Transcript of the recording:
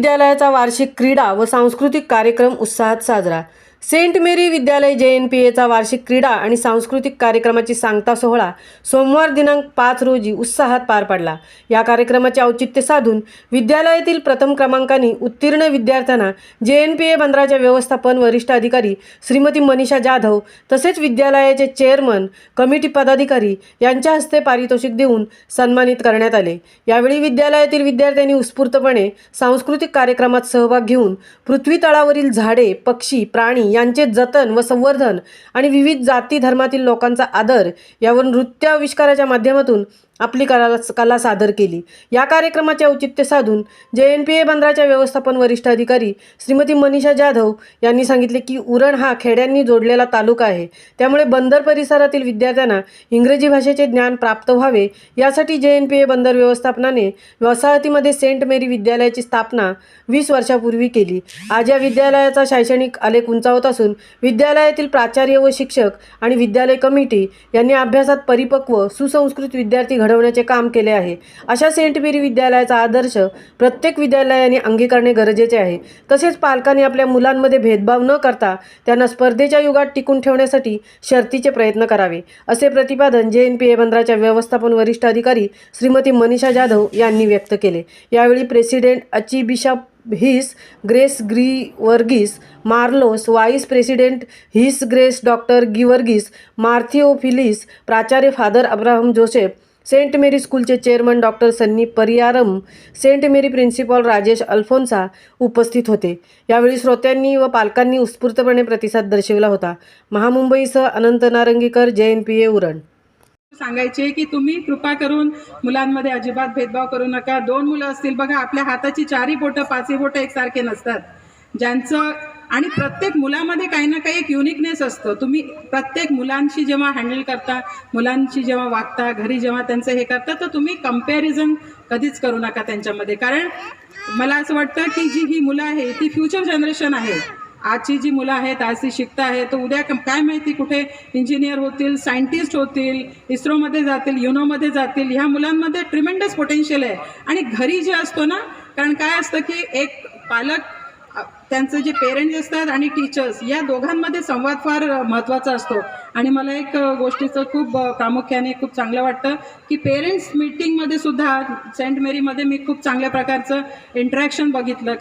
विद्यालयाचा वार्षिक क्रीडा व सांस्कृतिक कार्यक्रम उत्साहात साजरा। सेंट मेरी विद्यालय JNPAचा वार्षिक क्रीडा आणि सांस्कृतिक कार्यक्रमाची सांगता सोहळा सोमवार दिनांक 5 रोजी उत्साहात पार पडला। या कार्यक्रमाचे औचित्य साधून विद्यालयातील प्रथम क्रमांकाने उत्तीर्ण विद्यार्थ्यांना JNPA बंदराच्या व्यवस्थापन वरिष्ठ अधिकारी श्रीमती मनीषा जाधव तसेच विद्यालयाचे चेअरमन, कमिटी पदाधिकारी यांच्या हस्ते पारितोषिक देऊन सन्मानित करण्यात आले। यावेळी विद्यालयातील विद्यार्थ्यांनी उत्स्फूर्तपणे सांस्कृतिक कार्यक्रमात सहभाग घेऊन पृथ्वी तळावरील झाडे, पक्षी, प्राणी यांचे जतन व संवर्धन आणि विविध जाती धर्मातील लोकांचा आदर यावर नृत्य आविष्काराच्या माध्यमातून आपली कला सादर केली। या कार्यक्रमाचे औचित्य साधून JNPA बंदराच्या व्यवस्थापन वरिष्ठ अधिकारी श्रीमती मनीषा जाधव यांनी सांगितले की उरण हा खेड्यांनी जोडलेला तालुका आहे, त्यामुळे बंदर परिसरातील विद्यार्थ्यांना इंग्रजी भाषेचे ज्ञान प्राप्त व्हावे यासाठी JNPA बंदर व्यवस्थापनाने वसाहतीमध्ये सेंट मेरी विद्यालयाची स्थापना 20 वर्षापूर्वी केली। आज या विद्यालयाचा शैक्षणिक आलेख उंचावत असून विद्यालयातील प्राचार्य व शिक्षक आणि विद्यालय कमिटी यांनी अभ्यासात परिपक्व सुसंस्कृत विद्यार्थी घडवण्याचे काम केले आहे। अशा सेंट मेरी विद्यालयाचा आदर्श प्रत्येक विद्यालयाने अंगीकारणे गरजेचे आहे। तसेच पालकांनी आपल्या मुलांमध्ये भेदभाव न करता त्यांना स्पर्धेच्या युगात टिकून ठेवण्यासाठी शर्तीचे प्रयत्न करावे, असे प्रतिपादन JNPA बंदराच्या व्यवस्थापन वरिष्ठ अधिकारी श्रीमती मनीषा जाधव यांनी व्यक्त केले। यावेळी president archbishop his grace Geevarghese Marlos, vice president his grace doctor Geevarghese Mar Theophilos, प्राचार्य father Abraham Joseph, saint Mary स्कूलचे chairman doctor Sunny Pariyaram, saint Mary principal Rajesh Alphonsa उपस्थित होते। यावेळी श्रोत्यांनी व पालकांनी उत्स्फूर्तपणे प्रतिसाद दर्शविला होता। महामुंबईसह अनंत नारंगीकर, JNPA उरण। सांगायचे की तुम्ही कृपा करून मुलांमध्ये अजिबात भेदभाव करू नका। 2 मुलं असतील बघा, आपल्या हाताची 4ही बोटं 5ही बोटं एकसारखे नसतात, ज्यांचं आणि प्रत्येक मुलामध्ये काही ना काही एक युनिकनेस असतं। तुम्ही प्रत्येक मुलांशी जेव्हा हँडल करता, मुलांशी जेव्हा वागता, घरी जेव्हा त्यांचं हे करता, तर तुम्ही कंपॅरिझन कधीच करू नका त्यांच्यामध्ये। कारण मला असं वाटतं की जी ही मुलं आहे ती फ्युचर जनरेशन आहे। आजची जी मुलं आहेत आज ती शिकता आहे, तर उद्या काय माहिती कुठे इंजिनियर होतील, सायंटिस्ट होतील, इस्रोमध्ये जातील, युनोमध्ये जातील। ह्या मुलांमध्ये ट्रिमेंडस पोटेन्शियल आहे। आणि घरी जे असतो ना, कारण काय असतं की एक पालक, त्यांचे जे पेरेंट्स असतात आणि टीचर्स, या दोघांमध्ये संवाद फार महत्त्वाचा असतो। आणि मला एक गोष्टीचं खूप प्रामुख्याने खूप चांगलं वाटतं की पेरेंट्स मीटिंगमध्ये सुद्धा सेंट मेरीमध्ये मी खूप चांगल्या प्रकारचं इंटरॅक्शन बघितलं।